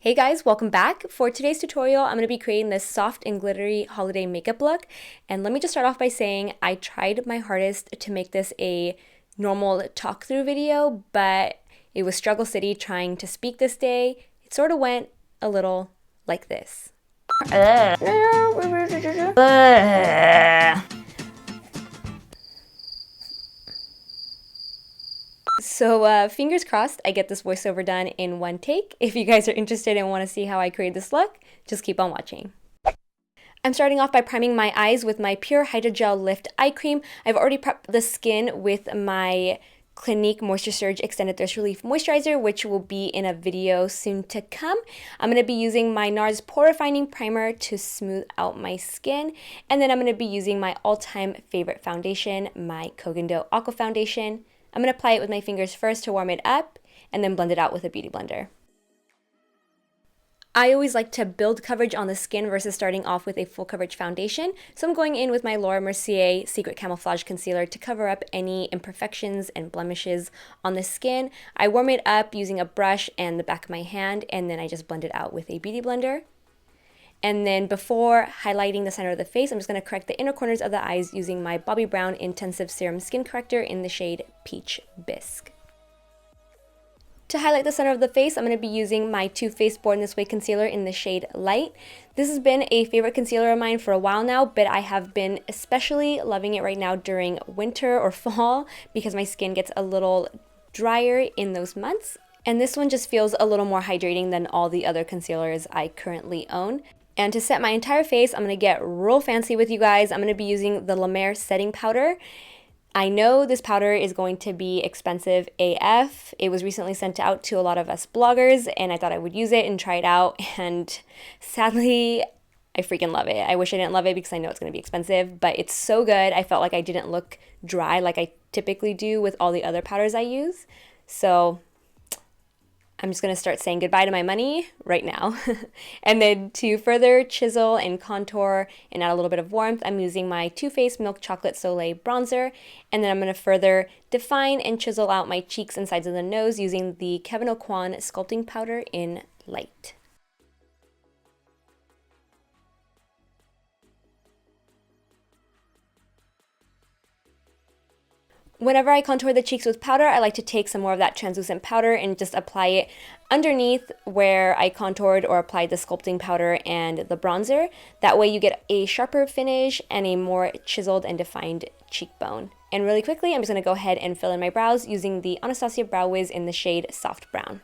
Hey guys, welcome back. For today's tutorial, I'm going to be creating this soft and glittery holiday makeup look. And let me just start off by saying I tried my hardest to make this a normal talk through video, but it was struggle city trying to speak this day. It sort of went a little like this. So fingers crossed I get this voiceover done in one take. If you guys are interested and want to see how I create this look, just keep on watching. I'm starting off by priming my eyes with my Pure Hydrogel Lift Eye Cream. I've already prepped the skin with my Clinique Moisture Surge Extended Thirst Relief Moisturizer, which will be in a video soon to come. I'm going to be using my NARS Pore Refining Primer to smooth out my skin. And then I'm going to be using my all-time favorite foundation, my Kogan Aqua Foundation. I'm going to apply it with my fingers first to warm it up, and then blend it out with a beauty blender. I always like to build coverage on the skin versus starting off with a full coverage foundation, so I'm going in with my Laura Mercier Secret Camouflage Concealer to cover up any imperfections and blemishes on the skin. I warm it up using a brush and the back of my hand, and then I just blend it out with a beauty blender. And then before highlighting the center of the face, I'm just going to correct the inner corners of the eyes using my Bobbi Brown Intensive Serum Skin Corrector in the shade Peach Bisque. To highlight the center of the face, I'm going to be using my Too Faced Born This Way concealer in the shade Light. This has been a favorite concealer of mine for a while now, but I have been especially loving it right now during winter or fall because my skin gets a little drier in those months. And this one just feels a little more hydrating than all the other concealers I currently own. And to set my entire face, I'm going to get real fancy with you guys. I'm going to be using the La Mer setting powder. I know this powder is going to be expensive AF. It was recently sent out to a lot of us bloggers, and I thought I would use it and try it out. And sadly, I freaking love it. I wish I didn't love it because I know it's going to be expensive, but it's so good. I felt like I didn't look dry like I typically do with all the other powders I use. So I'm just going to start saying goodbye to my money right now. And then to further chisel and contour and add a little bit of warmth, I'm using my Too Faced Milk Chocolate Soleil bronzer. And then I'm going to further define and chisel out my cheeks and sides of the nose using the KEVYN sculpting powder in Light. Whenever I contour the cheeks with powder, I like to take some more of that translucent powder and just apply it underneath where I contoured or applied the sculpting powder and the bronzer. That way you get a sharper finish and a more chiseled and defined cheekbone. And really quickly, I'm just going to go ahead and fill in my brows using the Anastasia Brow Wiz in the shade Soft Brown.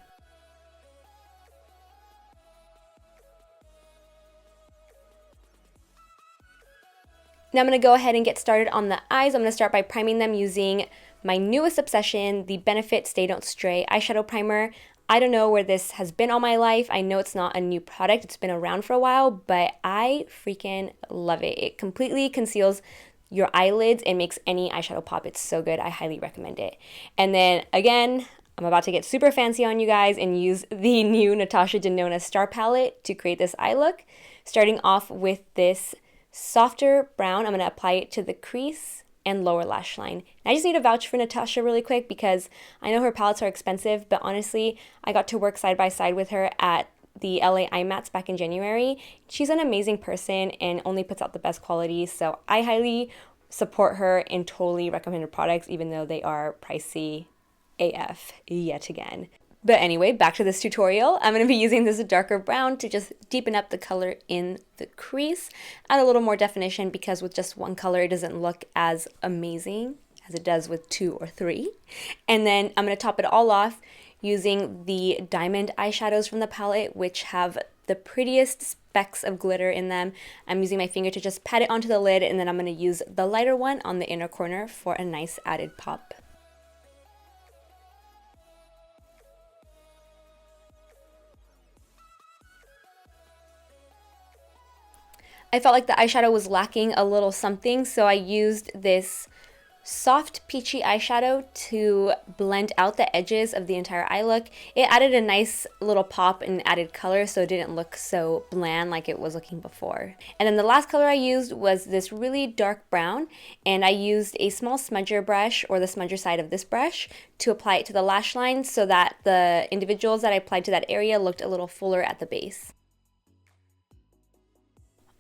Now I'm going to go ahead and get started on the eyes. I'm going to start by priming them using my newest obsession, the Benefit Stay Don't Stray eyeshadow primer. I don't know where this has been all my life. I know it's not a new product. It's been around for a while, but I freaking love it. It completely conceals your eyelids and makes any eyeshadow pop. It's so good. I highly recommend it. And then again, I'm about to get super fancy on you guys and use the new Natasha Denona Star Palette to create this eye look. Starting off with this softer brown, I'm going to apply it to the crease and lower lash line. And I just need to vouch for Natasha really quick because I know her palettes are expensive, but honestly, I got to work side by side with her at the LA IMATS back in January. She's an amazing person and only puts out the best quality, so I highly support her and totally recommend her products even though they are pricey AF yet again. But anyway, back to this tutorial. I'm going to be using this darker brown to just deepen up the color in the crease, add a little more definition because with just one color it doesn't look as amazing as it does with 2 or 3. And then I'm going to top it all off using the diamond eyeshadows from the palette, which have the prettiest specks of glitter in them. I'm using my finger to just pat it onto the lid, and then I'm going to use the lighter one on the inner corner for a nice added pop. I felt like the eyeshadow was lacking a little something, so I used this soft peachy eyeshadow to blend out the edges of the entire eye look. It added a nice little pop and added color so it didn't look so bland like it was looking before. And then the last color I used was this really dark brown, and I used a small smudger brush, or the smudger side of this brush, to apply it to the lash line so that the individuals that I applied to that area looked a little fuller at the base.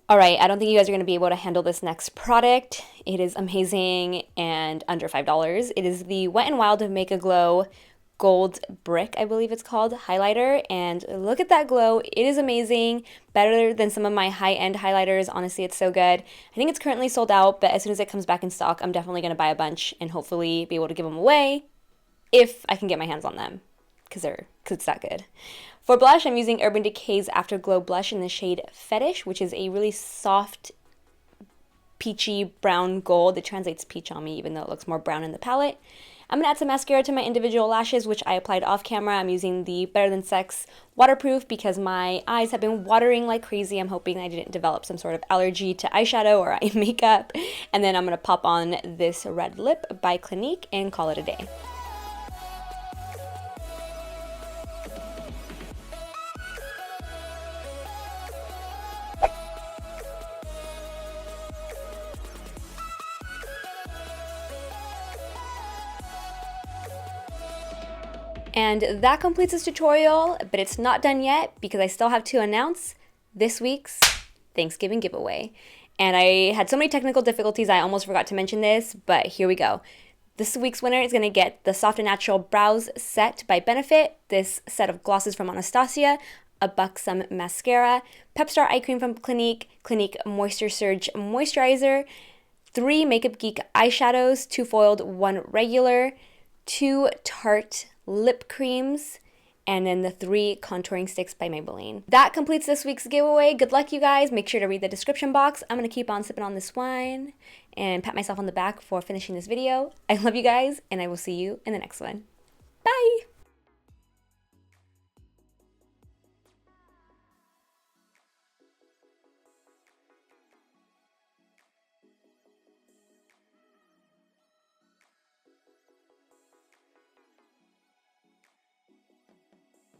Alright, I don't think you guys are going to be able to handle this next product. It is amazing and under $5. It is the Wet n Wild MEGAGLOW Gold Brick, I believe it's called, highlighter. And look at that glow. It is amazing. Better than some of my high-end highlighters. Honestly, it's so good. I think it's currently sold out, but as soon as it comes back in stock, I'm definitely going to buy a bunch and hopefully be able to give them away if I can get my hands on them, because it's that good. For blush, I'm using Urban Decay's Afterglow blush in the shade Fetish, which is a really soft, peachy brown gold. It translates peach on me, even though it looks more brown in the palette. I'm going to add some mascara to my individual lashes, which I applied off camera. I'm using the Better Than Sex waterproof because my eyes have been watering like crazy. I'm hoping I didn't develop some sort of allergy to eyeshadow or eye makeup. And then I'm going to pop on this red lip by Clinique and call it a day. And that completes this tutorial, but it's not done yet because I still have to announce this week's Thanksgiving giveaway. And I had so many technical difficulties I almost forgot to mention this, but here we go. This week's winner is going to get the Soft and Natural Brows Set by Benefit, this set of glosses from Anastasia, a Buxom mascara, Pepstar eye cream from Clinique, Clinique Moisture Surge moisturizer, 3 Makeup Geek eyeshadows, 2 foiled, 1 regular, 2 Tarte lip creams, and then the 3 contouring sticks by Maybelline. That completes this week's giveaway. Good luck, you guys. Make sure to read the description box. I'm going to keep on sipping on this wine and pat myself on the back for finishing this video. I love you guys, and I will see you in the next one. Bye!